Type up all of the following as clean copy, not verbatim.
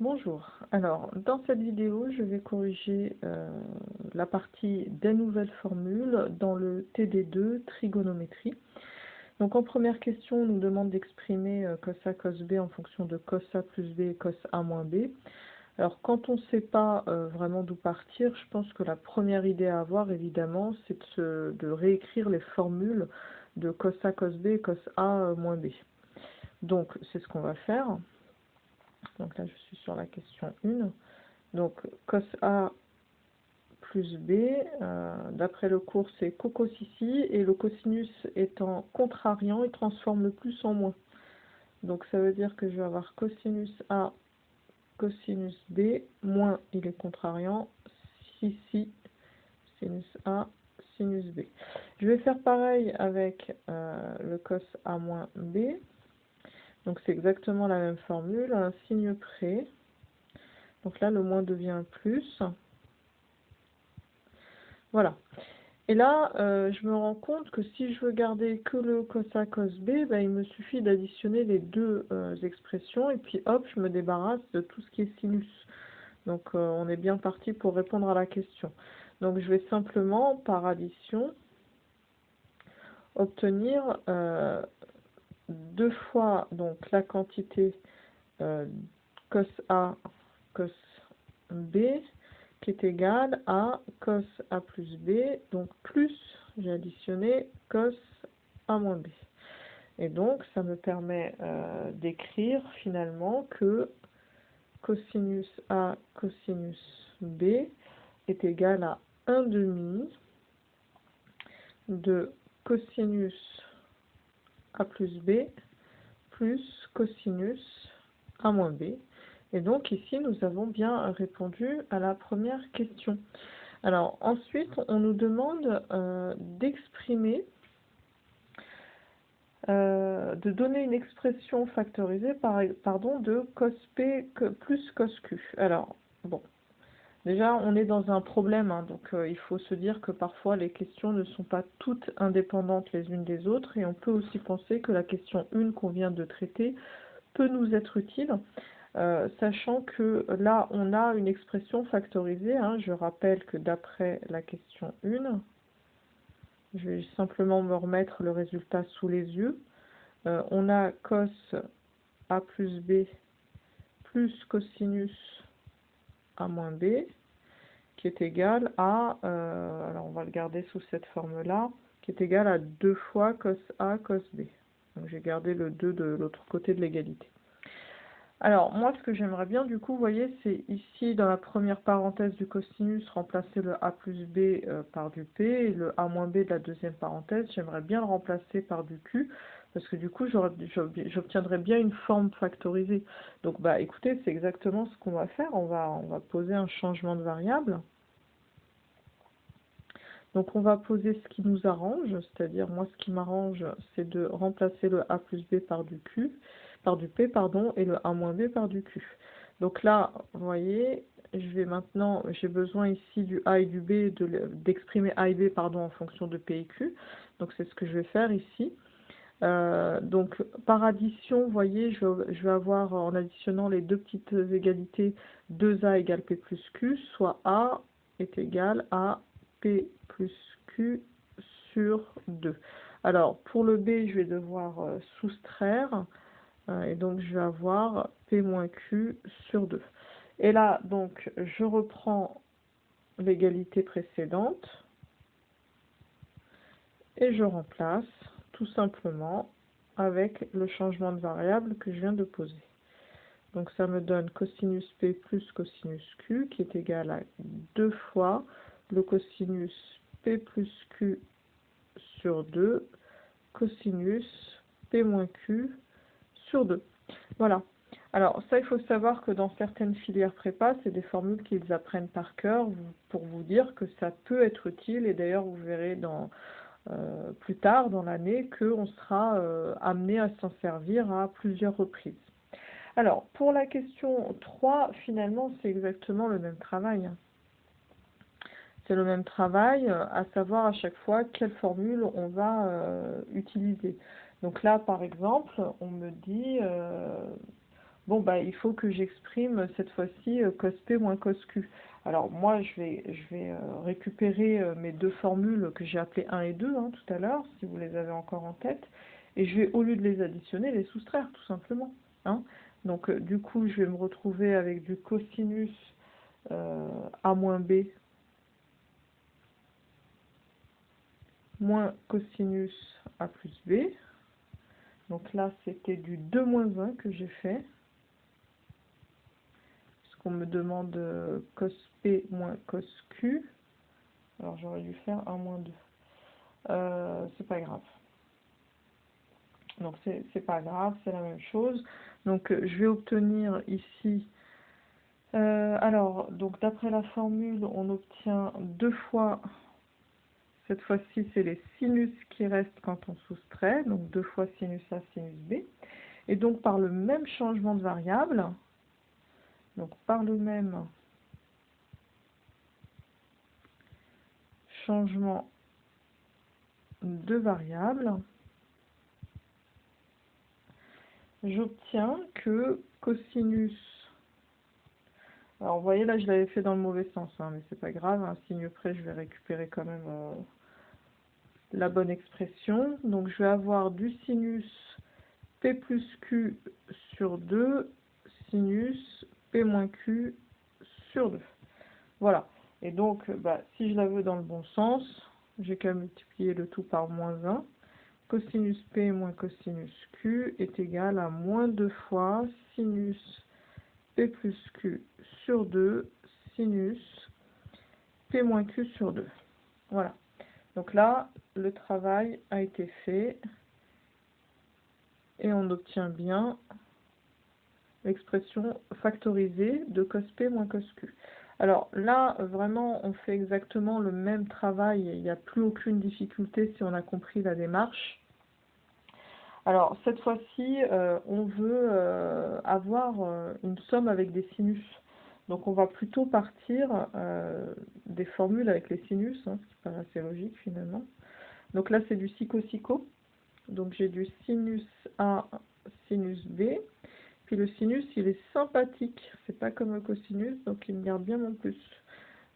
Bonjour. Alors, dans cette vidéo, je vais corriger la partie des nouvelles formules dans le TD2 trigonométrie. Donc, en première question, on nous demande d'exprimer cos A, cos B en fonction de cos A plus B et cos A moins B. Alors, quand on ne sait pas vraiment d'où partir, je pense que la première idée à avoir, évidemment, c'est de réécrire les formules de cos A, cos B et cos A moins B. Donc, c'est ce qu'on va faire. Donc là, je suis sur la question 1. Donc, cos A plus B, d'après le cours, c'est cocos ici, et le cosinus étant contrariant, il transforme le plus en moins. Donc, ça veut dire que je vais avoir cosinus A, cosinus B, moins, il est contrariant, ici, sinus A, sinus B. Je vais faire pareil avec le cos A moins B. Donc, c'est exactement la même formule, un signe près. Donc là, le moins devient un plus. Voilà. Et là, je me rends compte que si je veux garder que le cos A, cos B, ben, il me suffit d'additionner les deux expressions et puis hop, je me débarrasse de tout ce qui est sinus. Donc on est bien parti pour répondre à la question. Donc je vais simplement, par addition, obtenir deux fois donc, la quantité cos A, cos B, qui est égal à cos A plus B, donc plus, j'ai additionné cos A moins B. Et donc, ça me permet d'écrire finalement que cosinus A cosinus B est égal à 1 demi de cosinus A plus B plus cosinus A moins B. Et donc ici, nous avons bien répondu à la première question. Alors ensuite, on nous demande d'exprimer, de donner une expression factorisée de cos P plus cos Q. Alors, bon, déjà on est dans un problème, hein, donc il faut se dire que parfois les questions ne sont pas toutes indépendantes les unes des autres, et on peut aussi penser que la question 1 qu'on vient de traiter peut nous être utile. Sachant que là, on a une expression factorisée, hein. Je rappelle que d'après la question 1, je vais simplement me remettre le résultat sous les yeux. On a cos A plus B plus cosinus A moins B, qui est égal à, alors on va le garder sous cette forme-là, qui est égal à 2 fois cos A cos B. Donc j'ai gardé le 2 de l'autre côté de l'égalité. Alors, moi, ce que j'aimerais bien, du coup, vous voyez, c'est ici, dans la première parenthèse du cosinus, remplacer le A plus B par du P, et le A moins B de la deuxième parenthèse, j'aimerais bien le remplacer par du Q, parce que du coup, j'obtiendrai bien une forme factorisée. Donc, bah, écoutez, c'est exactement ce qu'on va faire. On va poser un changement de variable. Donc, on va poser ce qui nous arrange, c'est-à-dire, moi, ce qui m'arrange, c'est de remplacer le A plus B par du Q, par du P, pardon, et le A moins B par du Q. Donc là, vous voyez, je vais maintenant, j'ai besoin ici du A et du B, d'exprimer A et B, pardon, en fonction de P et Q. Donc c'est ce que je vais faire ici. Donc par addition, vous voyez, je vais avoir, en additionnant les deux petites égalités, 2A égale P plus Q, soit A est égal à P plus Q sur 2. Alors pour le B, je vais devoir soustraire. Et donc je vais avoir P moins Q sur 2. Et là, donc, je reprends l'égalité précédente et je remplace tout simplement avec le changement de variable que je viens de poser. Donc ça me donne cosinus P plus cosinus Q qui est égal à 2 fois le cosinus P plus Q sur 2 cosinus P moins Q sur 2. Voilà. Alors ça, il faut savoir que dans certaines filières prépa, c'est des formules qu'ils apprennent par cœur pour vous dire que ça peut être utile. Et d'ailleurs, vous verrez plus tard dans l'année qu'on sera amené à s'en servir à plusieurs reprises. Alors, pour la question 3, finalement, c'est exactement le même travail. C'est le même travail, à savoir à chaque fois quelle formule on va utiliser. Donc là, par exemple, on me dit... bon, bah, il faut que j'exprime cette fois-ci cos P moins cos Q. Alors moi, je vais récupérer mes deux formules que j'ai appelées 1 et 2 hein, tout à l'heure, si vous les avez encore en tête, et je vais, au lieu de les additionner, les soustraire, tout simplement. Hein. Donc du coup, je vais me retrouver avec du cosinus A moins B moins cosinus A plus B. Donc là, c'était du 2 moins 1 que j'ai fait. Parce qu'on me demande cos P moins cos Q. Alors j'aurais dû faire 1 moins 2. C'est pas grave. Donc c'est pas grave, c'est la même chose. Donc je vais obtenir ici... alors, donc d'après la formule, on obtient 2 fois... Cette fois-ci, c'est les sinus qui restent quand on soustrait. Donc 2 fois sinus A, sinus B. Et donc par le même changement de variable, donc par le même changement de variable, j'obtiens que cosinus, alors vous voyez là je l'avais fait dans le mauvais sens, hein, mais c'est pas grave, un signe près je vais récupérer quand même la bonne expression. Donc je vais avoir du sinus P plus Q sur 2 sinus P moins Q sur 2. Voilà. Et donc, bah, si je la veux dans le bon sens, j'ai qu'à multiplier le tout par moins 1. Cosinus P moins cosinus Q est égal à moins 2 fois sinus P plus Q sur 2 sinus P moins Q sur 2. Voilà. Donc là, le travail a été fait et on obtient bien l'expression factorisée de cos P moins cos Q. Alors là, vraiment, on fait exactement le même travail, il n'y a plus aucune difficulté si on a compris la démarche. Alors cette fois-ci, on veut avoir une somme avec des sinus. Donc on va plutôt partir des formules avec les sinus, hein, ce qui paraît assez logique finalement. Donc là c'est du psycho-psycho. Donc j'ai du sinus A, sinus B. Puis le sinus, il est sympathique, c'est pas comme le cosinus, donc il me garde bien mon plus.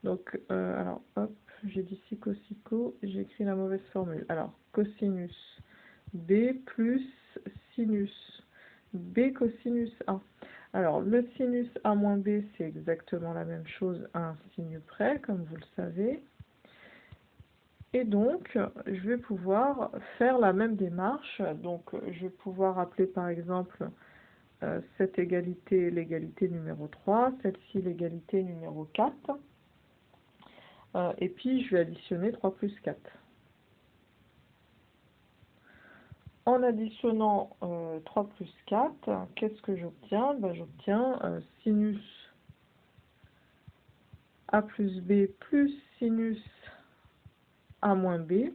Donc, alors, hop, j'ai dit psycho, j'ai écrit la mauvaise formule. Alors, cosinus B plus sinus B cosinus A. Alors, le sinus A moins B, c'est exactement la même chose à un signe près, comme vous le savez. Et donc, je vais pouvoir faire la même démarche. Donc, je vais pouvoir appeler par exemple cette égalité l'égalité numéro 3, celle-ci l'égalité numéro 4. Et puis, je vais additionner 3 plus 4. En additionnant 3 plus 4, qu'est-ce que j'obtiens? Ben, j'obtiens sinus A plus B plus sinus A moins B,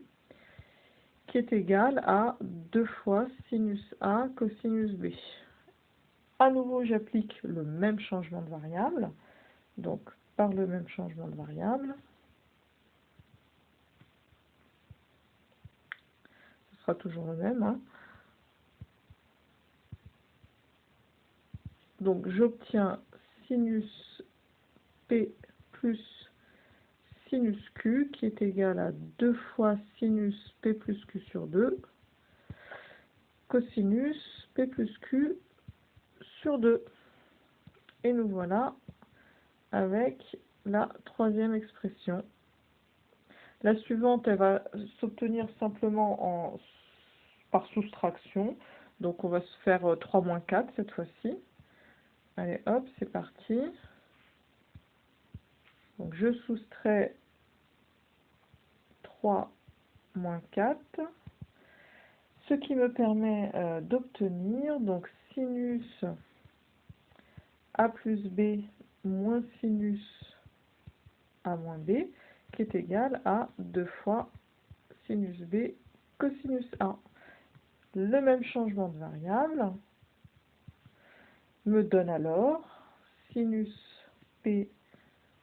qui est égal à 2 fois sinus A cosinus B. À nouveau, j'applique le même changement de variable. Donc, par le même changement de variable, ce sera toujours le même. Hein. Donc, j'obtiens sinus P plus sinus Q, qui est égal à 2 fois sinus P plus Q sur 2, cosinus P plus Q sur 2. Et nous voilà avec la troisième expression. La suivante, elle va s'obtenir simplement par soustraction. Donc on va se faire 3 moins 4 cette fois-ci. Allez hop, c'est parti. Donc je soustrais 3 moins 4. Ce qui me permet d'obtenir donc sinus A plus B moins sinus A moins B, qui est égal à 2 fois sinus B cosinus A. Le même changement de variable me donne alors sinus P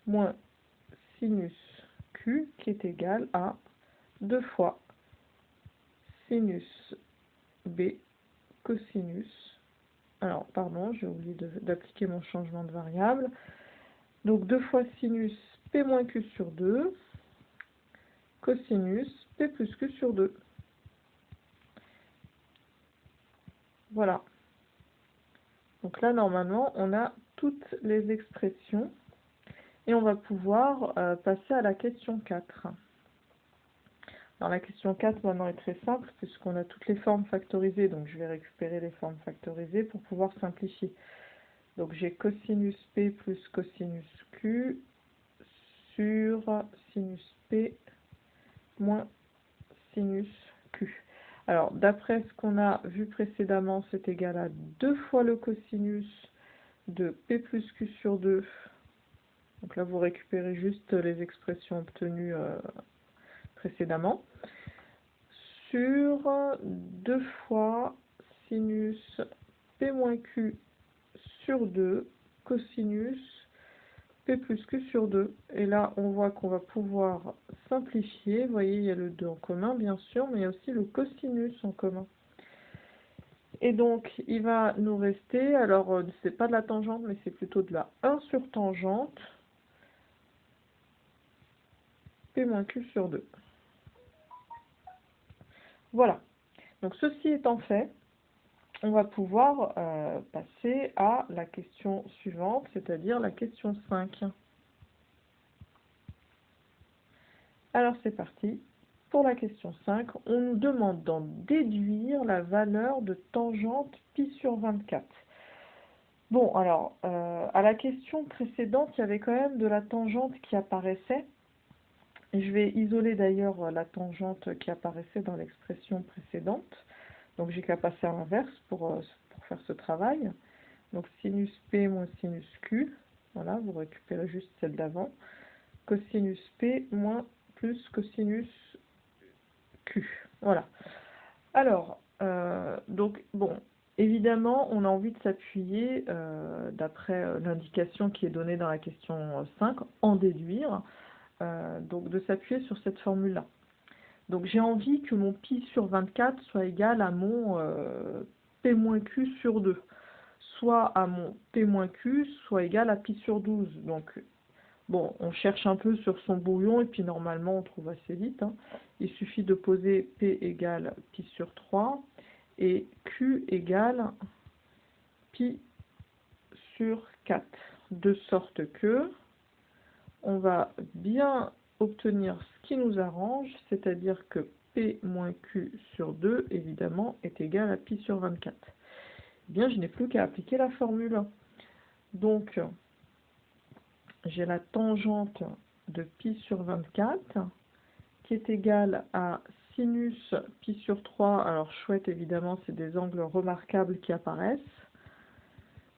moins sinus Q, qui est égal à 2 fois sinus B cosinus Alors, pardon, j'ai oublié d'appliquer mon changement de variable. Donc 2 fois sinus P moins Q sur 2, cosinus P plus Q sur 2. Voilà. Donc là, normalement, on a toutes les expressions. Et on va pouvoir passer à la question 4. Alors la question 4 maintenant est très simple puisqu'on a toutes les formes factorisées. Donc je vais récupérer les formes factorisées pour pouvoir simplifier. Donc j'ai cosinus P plus cosinus Q sur sinus P moins sinus Q. Alors d'après ce qu'on a vu précédemment, c'est égal à 2 fois le cosinus de P plus Q sur 2. Donc là, vous récupérez juste les expressions obtenues précédemment. Sur 2 fois sinus P moins Q sur 2 cosinus P plus Q sur 2. Et là, on voit qu'on va pouvoir simplifier. Vous voyez, il y a le 2 en commun, bien sûr, mais il y a aussi le cosinus en commun. Et donc, il va nous rester, alors, c'est pas de la tangente, mais c'est plutôt de la 1 sur tangente. P moins Q sur 2. Voilà. Donc ceci étant fait, on va pouvoir passer à la question suivante, c'est-à-dire la question 5. Alors c'est parti. Pour la question 5, on nous demande d'en déduire la valeur de tangente pi sur 24. Bon, alors, à la question précédente, il y avait quand même de la tangente qui apparaissait. Je vais isoler d'ailleurs la tangente qui apparaissait dans l'expression précédente. Donc j'ai qu'à passer à l'inverse pour faire ce travail. Donc sinus P moins sinus Q. Voilà, vous récupérez juste celle d'avant. Cosinus P moins plus cosinus Q. Voilà. Alors, donc bon, évidemment, on a envie de s'appuyer, d'après l'indication qui est donnée dans la question 5, en déduire. Donc de s'appuyer sur cette formule-là. Donc j'ai envie que mon pi sur 24 soit égal à mon p moins q sur 2, soit à mon p moins q soit égal à pi sur 12. Donc bon, on cherche un peu sur son brouillon et puis normalement on trouve assez vite. Hein. Il suffit de poser p égale pi sur 3 et q égale pi sur 4, de sorte que on va bien obtenir ce qui nous arrange, c'est-à-dire que P moins Q sur 2, évidemment, est égal à pi sur 24. Eh bien, je n'ai plus qu'à appliquer la formule. Donc, j'ai la tangente de pi sur 24 qui est égale à sinus pi sur 3, alors chouette évidemment, c'est des angles remarquables qui apparaissent,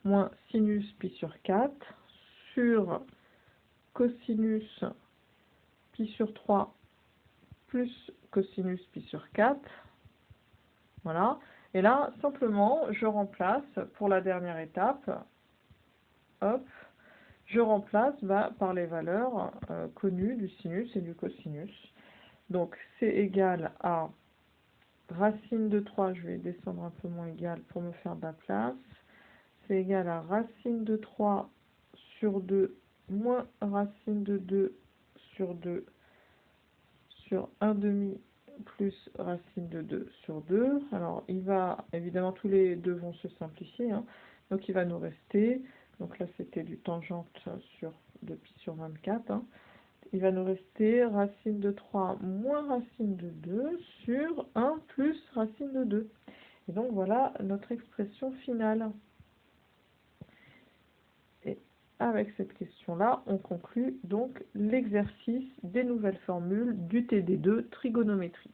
moins sinus pi sur 4 sur cosinus pi sur 3 plus cosinus pi sur 4. Voilà. Et là, simplement, je remplace pour la dernière étape, hop, je remplace par les valeurs connues du sinus et du cosinus. Donc, c'est égal à racine de 3, je vais descendre un peu moins égal pour me faire de la place. C'est égal à racine de 3 sur 2 moins racine de 2 sur 2 sur 1 demi plus racine de 2 sur 2. Alors, il va, évidemment, tous les deux vont se simplifier. Hein. Donc, il va nous rester, donc là, c'était du tangente de pi sur 24. Hein. Il va nous rester racine de 3 moins racine de 2 sur 1 plus racine de 2. Et donc, voilà notre expression finale. Et avec cette question-là, on conclut donc l'exercice des nouvelles formules du TD2 trigonométrie.